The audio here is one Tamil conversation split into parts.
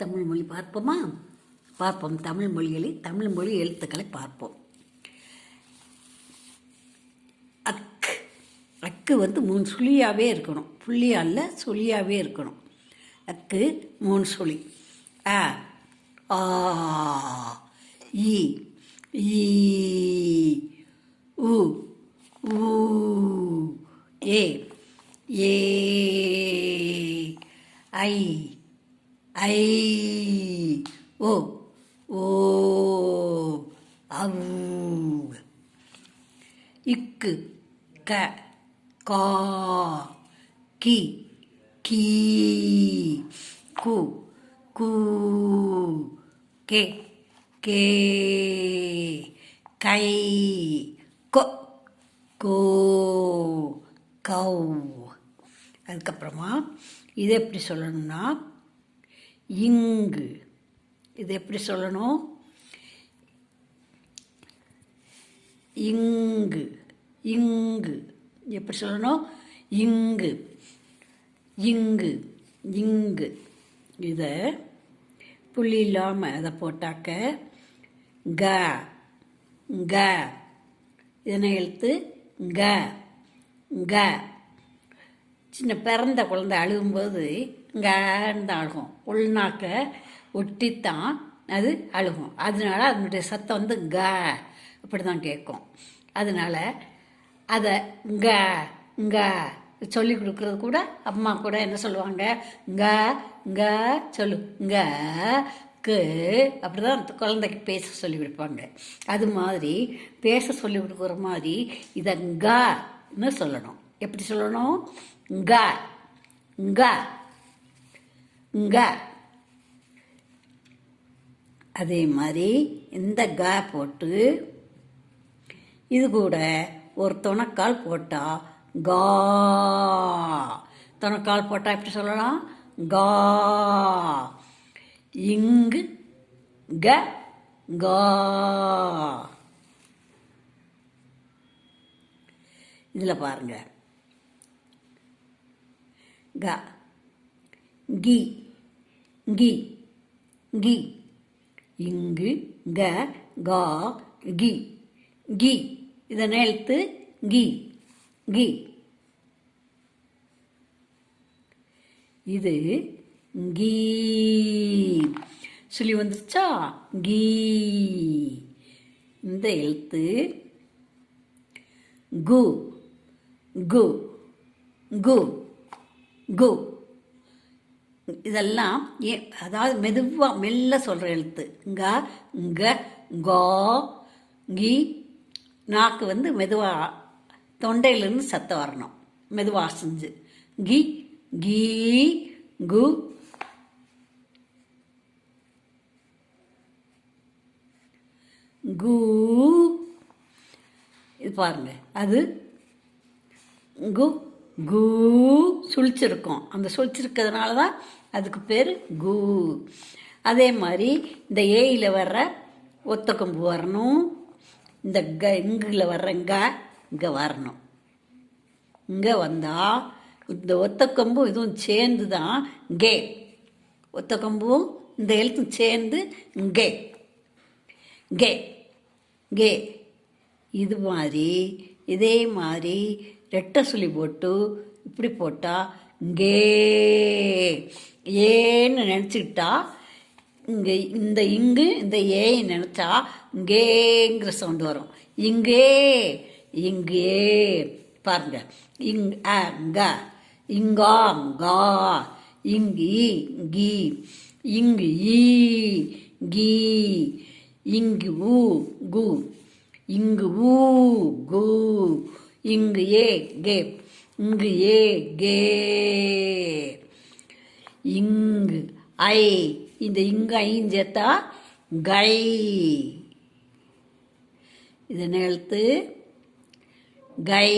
தமிழ் மொழி பார்ப்போமா? பார்ப்போம். தமிழ் மொழி எழுத்துக்களை பார்ப்போம். அக்கு அக்கு 3 சுழியாகவே இருக்கணும். புள்ளியா இல்லை, சுழியாகவே இருக்கணும். அக்கு 3 சுழி. அ ஆ இ ஈ உ ஊ ஏ ஏ ஐ ஐ ஓ ஓ அவ் இக்கு க கா கி கீ கு கூ கே கே கை கொ கோ கௌ. அதுக்கப்புறமா இது எப்படி சொல்லணும்னா இங்கு. இது எப்படி சொல்லணும்? இங்கு இங்கு எப்படி சொல்லணும்? இங்கு இங்கு இங்கு. இதை புள்ளி இல்லாமல் அதை போட்டாக்க க க. இதனை எழுத்து க க. சின்ன பிறந்த குழந்தை அழுகும்போது கன்னு தான் அழுகும். உள்நாக்க ஒட்டித்தான் அது அழுகும். அதனால அதனுடைய சத்தம் க அப்படி தான் கேட்கும். அதனால் அதை க க சொல்லி கொடுக்குறது கூட அம்மா கூட என்ன சொல்லுவாங்க? க க சொல்லு க கு அப்படி தான் குழந்தைக்கு பேச சொல்லி கொடுப்பாங்க. அது மாதிரி பேச சொல்லி கொடுக்குற மாதிரி இதை கன்னு சொல்லணும். எப்படி சொல்லணும்? க க க. அதே மாதிரி இந்த க போட்டு இது கூட ஒரு துணைக்கால் போட்டால் கா. துணைக்கால் போட்டால் எப்படி சொல்லலாம்? கா. இங்கு க கா. இதில் பாருங்க. க கி கி கி. இங்கு க கா கி கி. இதனை எழுத்து கி கி. இது கீ. சொல்லி வந்துருச்சா? கீ. இந்த எழுத்து கு கு கு கு. இதெல்லாம் அதாவது மெதுவாக மெல்ல சொல்கிற எழுத்து. க க கா கி. நாக்கு மெதுவாக தொண்டையிலிருந்து சத்தம் வரணும். மெதுவாக செஞ்சு கி கீ கு கு. இது பாருங்க. அது கு கு சுழிச்சிருக்கும். அந்த சுழிச்சிருக்கிறதுனால தான் அதுக்கு பேர் கு. அதே மாதிரி இந்த ஏயில் வர்ற ஒத்த கொம்பு வரணும். இந்த க இங்கில் வர்ற இங்கே வரணும். இங்கே வந்தால் இந்த ஒத்த கொம்பும் இதுவும் சேர்ந்து தான் கே. ஒத்த கொம்பும் இந்த எழுத்தும் சேர்ந்து கே கே கே. இது மாதிரி இதே மாதிரி ரெட்டை சுழி போட்டு இப்படி போட்டால் கே. ஏன்னு நினச்சிக்கிட்டா இங்கே இந்த இங்கு இந்த ஏன்னு நினச்சா இங்கேங்கிற சவுண்டு வரும். இங்கே இங்கே பாருங்க. இங் அ க இங்கா கா இங்கு கி இங்கு ஈ கீ இங்கு ஊ கு இங்கு ஊ கு இங்கு ஏ கே இங்கு ஏ கே இங்கு ஐ. இந்த இங்கு ஐயும் சேர்த்தா கை. இதனை எழுத்து கை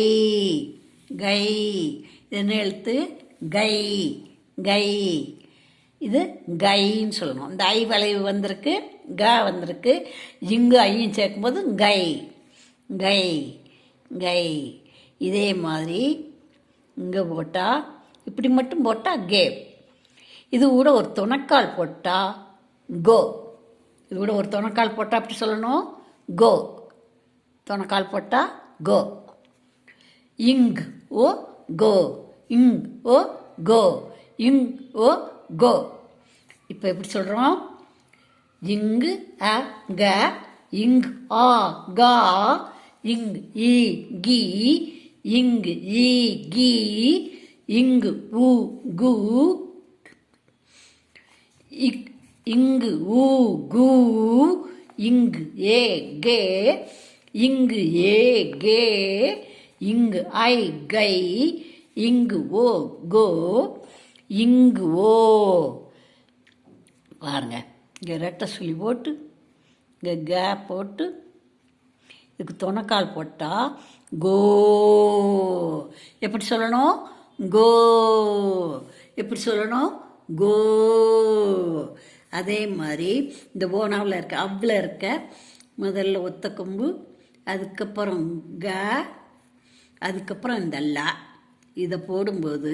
கை. இதனை எழுத்து கை கை. இது கைன்னு சொல்லணும். இந்த ஐ வளைவு வந்திருக்கு, க வந்திருக்கு. இங்கு ஐயும் சேர்க்கும்போது கை கை கை. இதே மாதிரி இங்கே போட்டால் இப்படி மட்டும் போட்டால் கே. இது கூட ஒரு துணைக்கால் போட்டால் கோ. இது கூட ஒரு துணைக்கால் போட்டால் அப்படி சொல்லணும், கோ. துணைக்கால் போட்டால் கோ. இங் ஓ கோ, இங் ஓ கோ, இங் ஓ கோ. இப்போ எப்படி சொல்கிறோம்? இங்கு அ க, இங் ஆ கா, இங் ஈ கி, இங்கு ஈ கி, இங்கு உ கு, இங்கு உ கு, இங்கு ஏ கே, இங்கு ஏ கே, இங்கு ஐ கை, இங்கு ஓ கோ, இங்கு ஓ. பாருங்க, இங்கே ரெட்டை சுழி போட்டு இங்கே கேப் போட்டு இதுக்கு துணைக்கால் போட்டால் கோ. எப்படி சொல்லணும்? கோ. எப்படி சொல்லணும்? கோ. அதே மாதிரி இந்த ஓனாவில் இருக்க அவ்வில் இருக்க முதல்ல ஒத்த கொம்பு, அதுக்கப்புறம் க, அதுக்கப்புறம் இந்த லா, இதை போடும்போது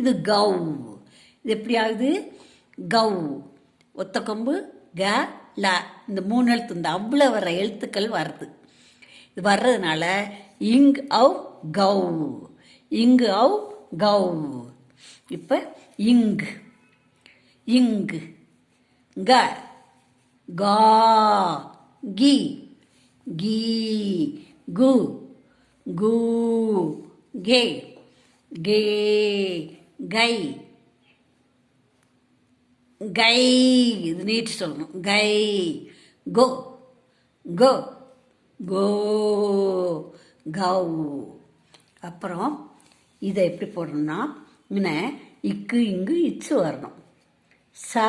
இது கவ். இது எப்படி ஆகுது? கவ். ஒத்த கொம்பு க ல, இந்த 3 எழுத்து இந்த அவ்வில் வர்ற எழுத்துக்கள் வருது. இது வர்றதுனால இங் அவ் கவ், இங்கு அவ் கவ். இப்போ இங்கு, இங்கு க, கா, கி, கீ, கு, கு, கே, கே, கை, கை. இது நீட்டு சொல்லணும், கை. கோ, கோ, கோ, கவ். அப்புறம் இதை எப்படி போடணும்னா, இங்கே இக்கு இங்கு இச்சு வரணும். சா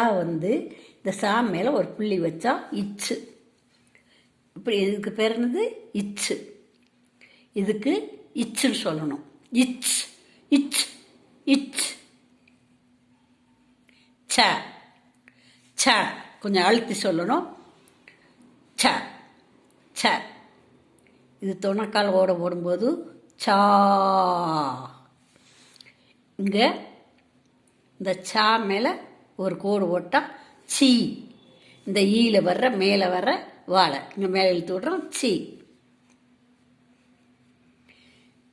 இந்த சா மேலே ஒரு புள்ளி வச்சா இச்சு. இப்படி இதுக்கு பேர் என்னது? இச்சு. இதுக்கு இச்சுன்னு சொல்லணும். இச், இச், இச். ச, ச கொஞ்சம் அழுத்தி சொல்லணும். ச, ச. இது துணைக்கால் ஓட போடும்போது சா. இங்கே இந்த சா மேலே ஒரு கோடு போட்டால் சி. இந்த ஈல வர்ற மேலே வர்ற வாழை இங்கே மேலே இழுத்து விட்றோம், சி.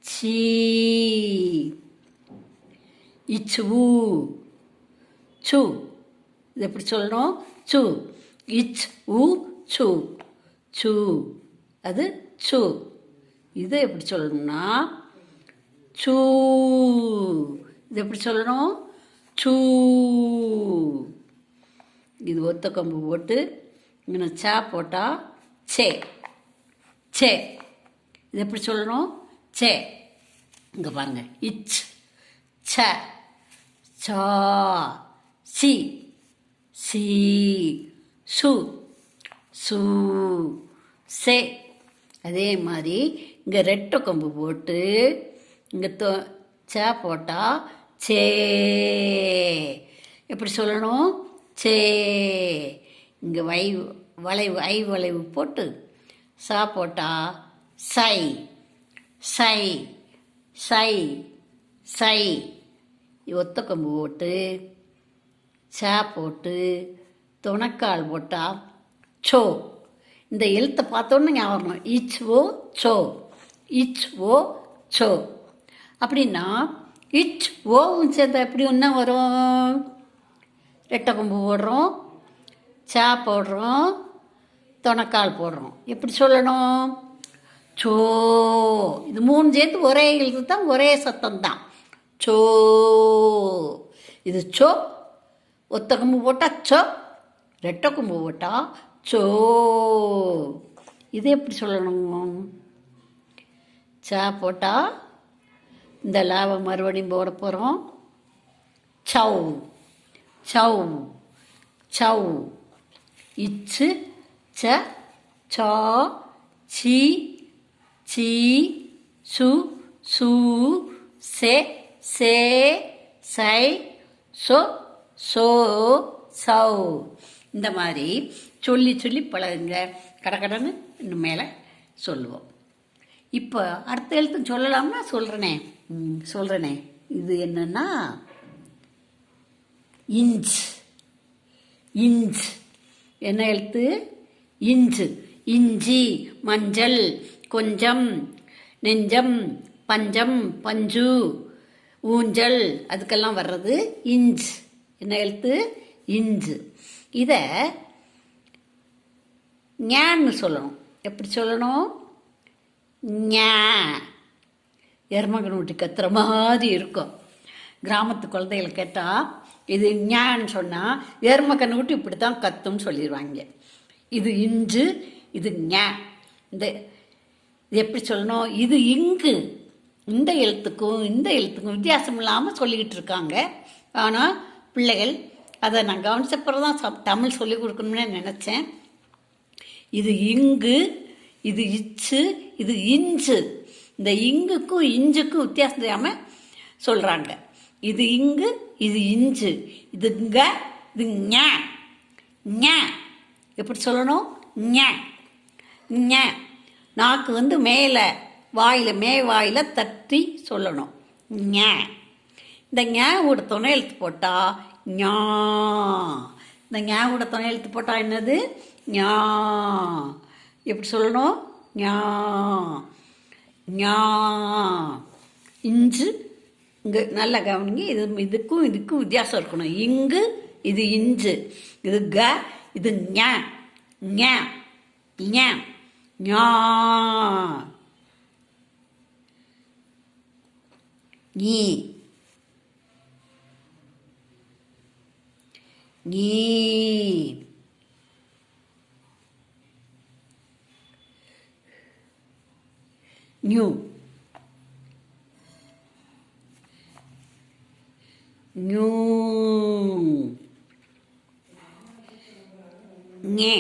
சி. இச்சு ஊ, சு. இது எப்படி சொல்லணும்? சு. இச் ஊ சு, சு. அது சு. இது எப்படி சொல்லணும்னா சூ. இது எப்படி சொல்லணும்? சூ. இது ஒத்த கொம்பு போட்டு இங்கே சா போட்டால் சே, சே. இது எப்படி சொல்லணும்? சே. இங்கே பாருங்க, இச், ச, சா, சி, சி, சு, சு, சே. அதே மாதிரி இங்கே ரெட்டை கொம்பு போட்டு இங்கே சே போட்டால் சே. எப்படி சொல்லணும்? சே. இங்கே வளைவு ஐ வளைவு போட்டு சா போட்டால் சை, சை, சை, சை. ஒத்த கொம்பு போட்டு சா போட்டு துணைக்கால் போட்டால் சோ. இந்த எழுத்தை பார்த்தோன்னு ஞாபகம், இச் ஓ சோ, இச் ஓ சோ. அப்படின்னா இச் ஓவும் சேர்ந்தா எப்படி ஒன்றா வரும்? ரெட்டை கொம்பு போடுறோம், சா போடுறோம், துணைக்கால் போடுறோம். எப்படி சொல்லணும்? சோ. இது 3 சேர்த்து ஒரே எழுத்து தான், ஒரே சத்தம்தான். சோ. இது சோ. ஒத்த கொம்பு போட்டால் சோ, ரெட்டை கொம்பு போட்டால் சோ. இது எப்படி சொல்லணும்? சா போட்டால் இந்த லாவை மறுபடியும் போட போகிறோம். சௌ, சௌ, சௌ. இச்சு, ச, சா, சி, சி, சு, சு, சே, சே, சை, சோ, சோ, சௌ. இந்த மாதிரி சொல்லி சொல்லி பழகுங்க. கடகடன்னு இன்னும் மேலே சொல்லுவோம். இப்போ அடுத்த எழுத்து சொல்லலாம்னா சொல்கிறேனே. இது என்னன்னா இஞ்ச் இஞ்ச் என்ன எழுத்து? இஞ்சு. இஞ்சி, மஞ்சள், கொஞ்சம், நெஞ்சம், பஞ்சம், பஞ்சு, ஊஞ்சல், அதுக்கெல்லாம் வர்றது இஞ்ச். என்ன எழுத்து? இஞ்சு. இதை ஞான்னு சொல்லணும். எப்படி சொல்லணும்? ஞா. எருமகனூட்டி கத்துற மாதிரி இருக்கும். கிராமத்து குழந்தைகளை கேட்டால் இது ஞான்னு சொன்னால் எருமகனூட்டி இப்படி தான் கத்துன்னு சொல்லிடுவாங்க. இது இஞ்சு, இது ஞா. இது எப்படி சொல்லணும்? இது இங்கு. இந்த எழுத்துக்கும் இந்த எழுத்துக்கும் வித்தியாசம் இல்லாமல் சொல்லிக்கிட்டு இருக்காங்க. ஆனால் பிள்ளைகள் அதை நான் கவனிச்சப்பறம் தான் தமிழ் சொல்லிக் கொடுக்கணும்னு நினச்சேன். இது இங்கு, இது இச்சு, இது இஞ்சு. இந்த இங்குக்கும் இஞ்சுக்கும் வித்தியாசம் தெரியாமல் சொல்கிறாங்க. இது இங்கு, இது இஞ்சு, இது ங்க, இது ஞ. ஞ எப்படி சொல்லணும்? ஞ ஞ. நாக்கு மேலே வாயில் வாயில் தட்டி சொல்லணும். ஞ. இந்த ஞாவோட துணை எழுத்து போட்டால் ஞா. இந்த ஞாவோட துணை எழுத்து போட்டால் என்னது? ஞா. எப்படி சொல்லணும்? ஞா ஞா. இஞ்சு. இங்கே நல்லா கவனிங்க. இதுக்கும் வித்தியாசம் இருக்கணும். இங்கு, இது இஞ்சு, இது க, இது ஞ. ஞ ஞ ஞா. நீ நீ. நியூ நியூ. ஞே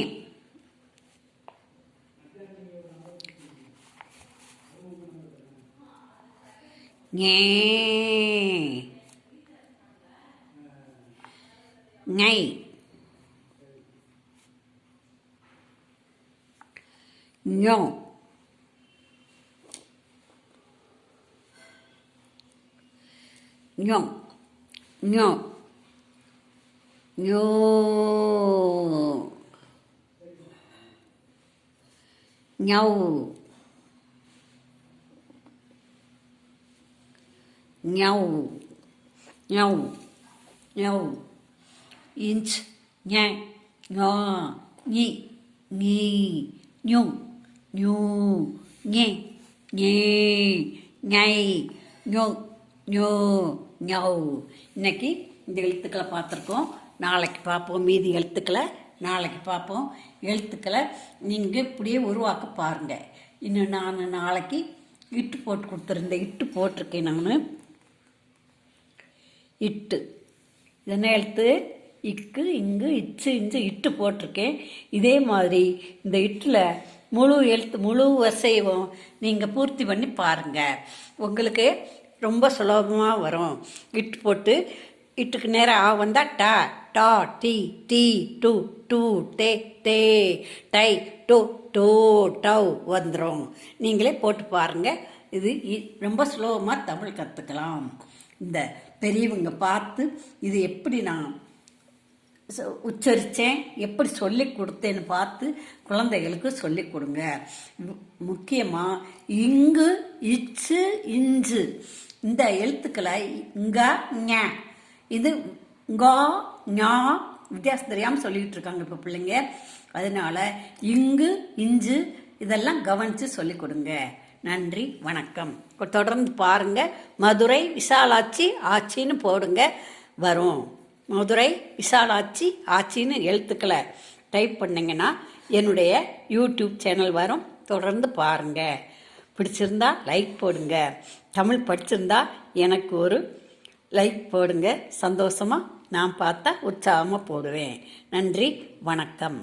ஞே. ngை nhô nhô nhô nhô nhau nhau nhau nhau. Inch nha ngò nhị nghi nhung nhu nghe nhê ngay nhோ nhோ ஞௌ. இன்னைக்கு இந்த எழுத்துக்களை பார்த்துருக்கோம். நாளைக்கு பார்ப்போம். மீதி எழுத்துக்களை நாளைக்கு பார்ப்போம். எழுத்துக்களை நீங்கள் இப்படியே உருவாக்க பாருங்கள். இன்னும் நான் நாளைக்கு இட்டு போட்டு கொடுத்துருந்தேன். இட்டு போட்டிருக்கேன் நான். இட்டு இது என்ன எழுத்து? இக்கு, இங்கு, இச்சு, இஞ்சு, இட்டு போட்டிருக்கேன். இதே மாதிரி இந்த இட்டில் முழு எழுத்து முழு வரிசையும் நீங்கள் பூர்த்தி பண்ணி பாருங்கள். உங்களுக்கு ரொம்ப சுலபமாக வரும். இட்டு போட்டு இட்டுக்கு நேரம் ஆ வந்தால் டா டா டி டி டு டு டே டே டை டோ டோ டவ் வந்துடும். நீங்களே போட்டு பாருங்கள். இது ரொம்ப சுலபமாக தமிழ் கற்றுக்கலாம். இந்த பெரியவங்க பார்த்து இது எப்படி நான் உச்சரித்தேன், எப்படி சொல்லி கொடுத்தேன்னு பார்த்து குழந்தைகளுக்கு சொல்லி கொடுங்க. முக்கியமாக இங்கு, இச்சு, இஞ்சு இந்த எழுத்துக்களை இங்க ஞ, இது ngா ஞா வித்தியாசம் தெரியாமல் சொல்லிக்கிட்டு இருக்காங்க இப்போ பிள்ளைங்க. அதனால இங்கு, இஞ்சு இதெல்லாம் கவனித்து சொல்லி கொடுங்க. நன்றி, வணக்கம். தொடர்ந்து பாருங்கள். மதுரை விசாலாட்சி ஆச்சின்னு போடுங்க, வரும். மதுரை விசாலாட்சி ஆச்சின்னு எழுத்துக்களை டைப் பண்ணிங்கன்னா என்னுடைய யூடியூப் சேனல் வரும். தொடர்ந்து பாருங்கள். பிடிச்சிருந்தா லைக் போடுங்க. தமிழ் படிச்சிருந்தா எனக்கு ஒரு லைக் போடுங்க. சந்தோஷமாக நான் பார்த்தா உற்சாகமாக போடுவேன். நன்றி, வணக்கம்.